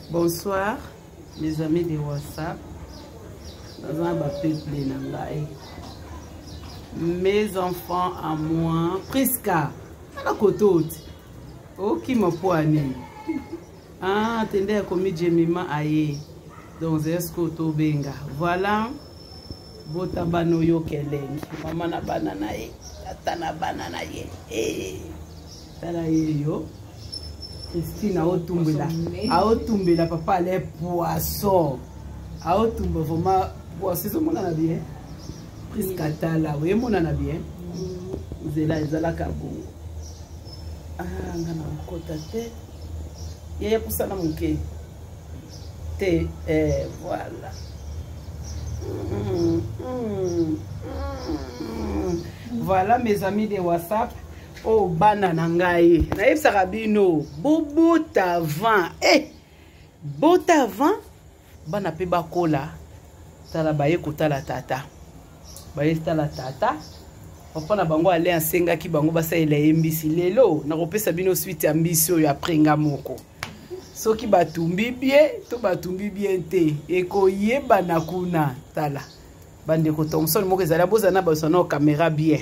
Bonsoir, mes amis de WhatsApp. Dans un peuple nangai. Mes enfants à moi, Priska, à la côte. Oh, qui m'a poigné. Ah, attendez, comme Jemima aye. Donc, est-ce benga. Voilà. Bota banoyo keleng. Maman na banana ye. Tata na banana ye. Eh. Tala ye yo. Christine a otumbela papa les poissons. A otumba vraiment poisson c'est mon bien. Priska tala, oui mon ana bien. Zela ezala kabongo. Ah, ngana kota te. Yaya kusana muke. Te voilà. Voilà mes amis de WhatsApp. Oh banana ngai. Naïf Sarabino. Bobo tavan. Botavan. Bana pe bakola. Tala baye kotala tata. Baye tala tata. Papa na bango ale ansenga ki bango basa ele mbisi lelo. Na kopesa bino suite ambisio ya prenga moko. Soki batumbi bien, to batumbi bien te. Eko yeba na kuna tala. Bande ko Thompson moko ezala bozana basona caméra bien.